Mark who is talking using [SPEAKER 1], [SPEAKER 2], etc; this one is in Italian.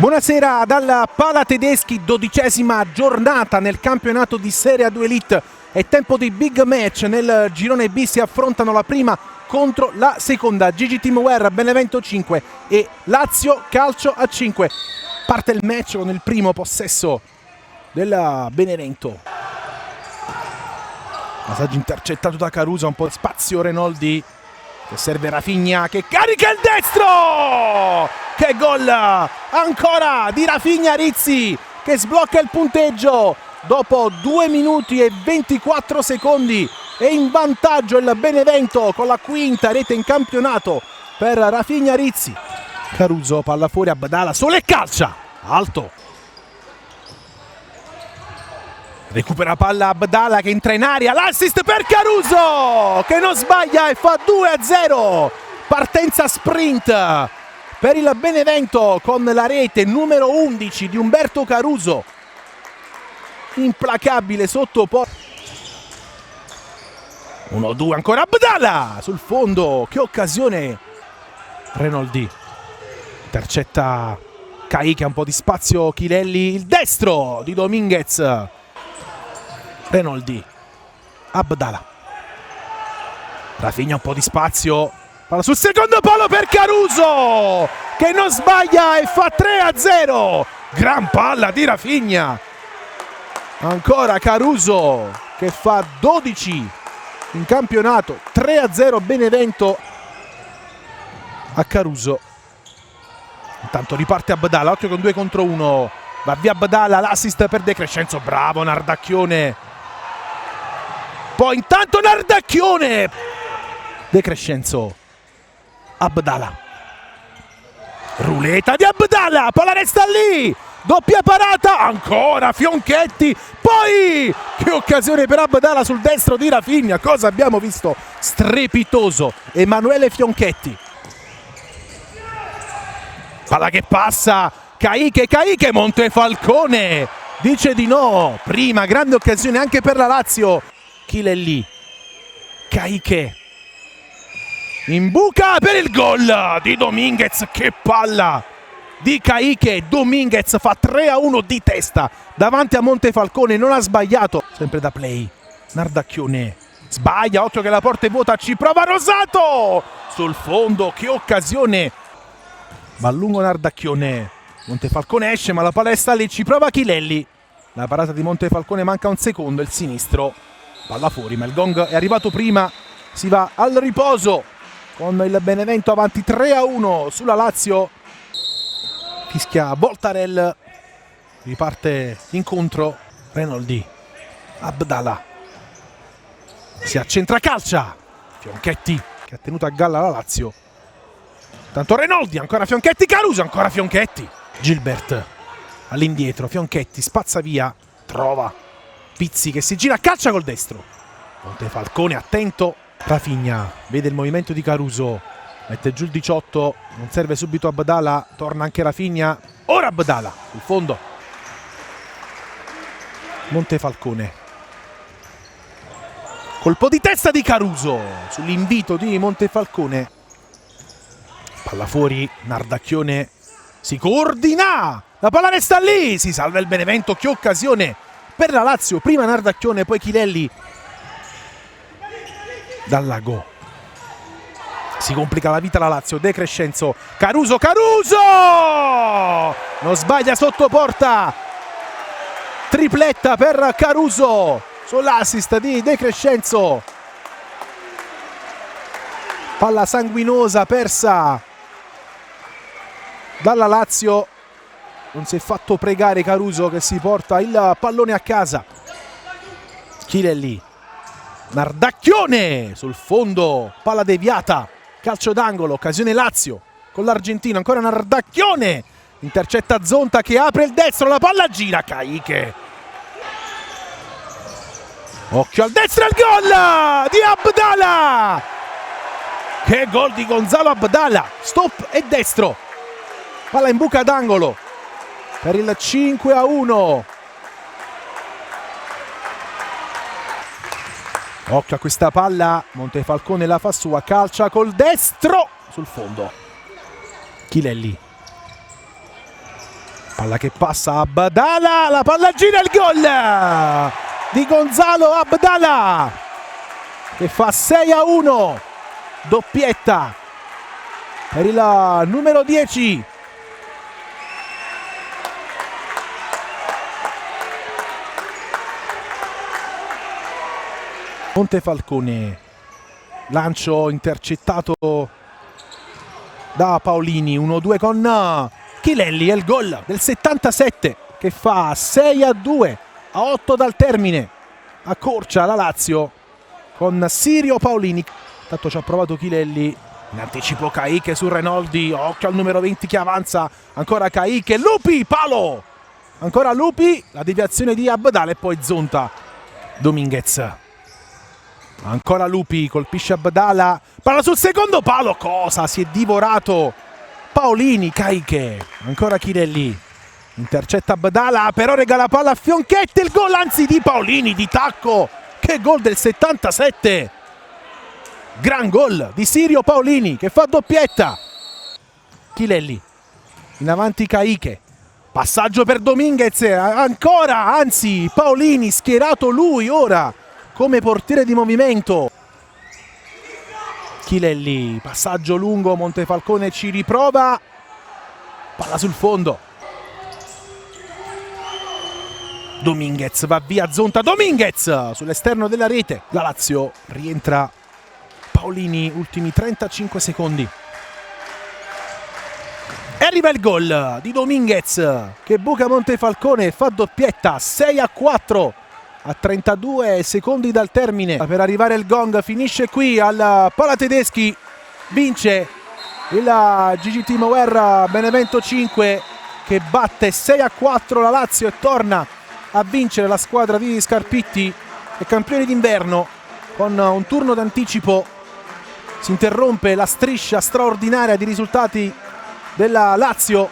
[SPEAKER 1] Buonasera dal Pala Tedeschi, 12ª giornata nel campionato di Serie A2 Elite. È tempo di big match, nel girone B si affrontano la prima contro la seconda, Gigi Teamwear Benevento 5 e Lazio Calcio a 5. Parte il match con il primo possesso della Benevento. Passaggio intercettato da Caruso, un po' di spazio Renoldi che serve Rafinha che carica il destro! Che gol ancora di Rafinha Rizzi che sblocca il punteggio dopo 2 minuti e 24 secondi. È in vantaggio il Benevento con la quinta rete in campionato per Rafinha Rizzi. Caruso, palla fuori, Abdala solo e calcia alto. Recupera palla Abdala che entra in aria, l'assist per Caruso che non sbaglia e fa 2-0. Partenza sprint per il Benevento con la rete numero 11 di Umberto Caruso. Implacabile sotto 1-2 ancora Abdala sul fondo, che occasione. Renoldi intercetta Caica, un po' di spazio Chilelli, il destro di Dominguez. Renoldi, Abdala, Rafinha, un po' di spazio, palla sul secondo palo per Caruso che non sbaglia e fa 3-0. Gran palla di Rafinha, ancora Caruso che fa 12 in campionato. 3-0 Benevento a Caruso. Intanto riparte Abdala, occhio con 2 contro 1, va via Abdala, l'assist per De Crescenzo, bravo Nardacchione. Poi intanto Nardacchione, De Crescenzo, Abdala, ruleta di Abdala, palla resta lì, doppia parata, ancora Fionchetti, poi che occasione per Abdala sul destro di Rafinha. Cosa abbiamo visto? Strepitoso Emanuele Fionchetti. Palla che passa, Caiche, Montefalcone dice di no. Prima grande occasione anche per la Lazio. Chilelli, Caiche in buca per il gol di Dominguez. Che palla di Caiche, Dominguez fa 3-1 di testa davanti a Montefalcone, non ha sbagliato. Sempre da play, Nardacchione sbaglia, occhio che la porta è vuota, ci prova Rosato sul fondo, che occasione. Va a lungo Nardacchione, Montefalcone esce ma la palla sta lì, ci prova Chilelli, la parata di Montefalcone manca un secondo, il sinistro, palla fuori ma il gong è arrivato prima. Si va al riposo con il Benevento avanti 3-1 sulla Lazio. Fischia Voltarel, riparte incontro Renoldi, Abdala si accentra, calcia Fionchetti che ha tenuto a galla la Lazio. Tanto Renoldi, ancora Fionchetti, Caruso, ancora Fionchetti, Gilbert all'indietro, Fionchetti spazza via, trova Pizzi che si gira, calcia col destro, Montefalcone attento, Rafinha vede il movimento di Caruso, mette giù il 18, non serve subito Abdala, torna anche Rafinha, ora Abdala sul fondo, Montefalcone, colpo di testa di Caruso sull'invito di Montefalcone, palla fuori, Nardacchione si coordina, la palla resta lì, si salva il Benevento, che occasione per la Lazio, prima Nardacchione poi Chilelli. Dal Lago si complica la vita la Lazio, De Crescenzo, Caruso non sbaglia sotto porta, tripletta per Caruso sull'assist di De Crescenzo. Palla sanguinosa persa dalla Lazio, non si è fatto pregare Caruso che si porta il pallone a casa. Chilelli, Nardacchione sul fondo, palla deviata, calcio d'angolo, occasione Lazio con l'argentino, ancora Nardacchione, intercetta Zonta che apre il destro, la palla gira, Caiche, occhio al destro, il gol di Abdala, che gol di Gonzalo Abdala, stop e destro, palla in buca d'angolo per il 5-1. Occhio a questa palla, Montefalcone la fa sua, calcia col destro sul fondo. Chilelli, Palla che passa a Abdallah, la palla gira, il gol di Gonzalo Abdallah che fa 6-1, doppietta per il numero 10. Montefalcone, lancio intercettato da Paolini, 1-2 con Chilelli, è il gol del 77 che fa 6-2 a 8 dal termine. Accorcia la Lazio con Sirio Paolini. Tanto ci ha provato Chilelli, in anticipo Caicche su Renoldi, occhio al numero 20 che avanza, ancora Caicche, Lupi, palo, ancora Lupi, la deviazione di Abdallah e poi Zonta. Dominguez, ancora Lupi, colpisce Abdallah, palla sul secondo palo, cosa, si è divorato Paolini, Caicche, ancora Chilelli, intercetta Abdallah, però regala palla a Fionchette, il gol anzi di Paolini, di tacco, che gol del 77, gran gol di Sirio Paolini che fa doppietta. Chilelli, in avanti Caicche, passaggio per Dominguez, ancora, anzi Paolini schierato lui ora come portiere di movimento. Chilelli, passaggio lungo, Montefalcone ci riprova, palla sul fondo. Dominguez va via Zonta, Dominguez sull'esterno della rete. La Lazio rientra, Paolini, ultimi 35 secondi. E arriva il gol di Dominguez che buca Montefalcone e fa doppietta, 6-4 a 32 secondi dal termine. Per arrivare il gong, finisce qui al Pala Tedeschi, vince il GGT Mower Benevento 5 che batte 6-4 la Lazio e torna a vincere la squadra di Scarpitti e campioni d'inverno con un turno d'anticipo. Si interrompe la striscia straordinaria di risultati della Lazio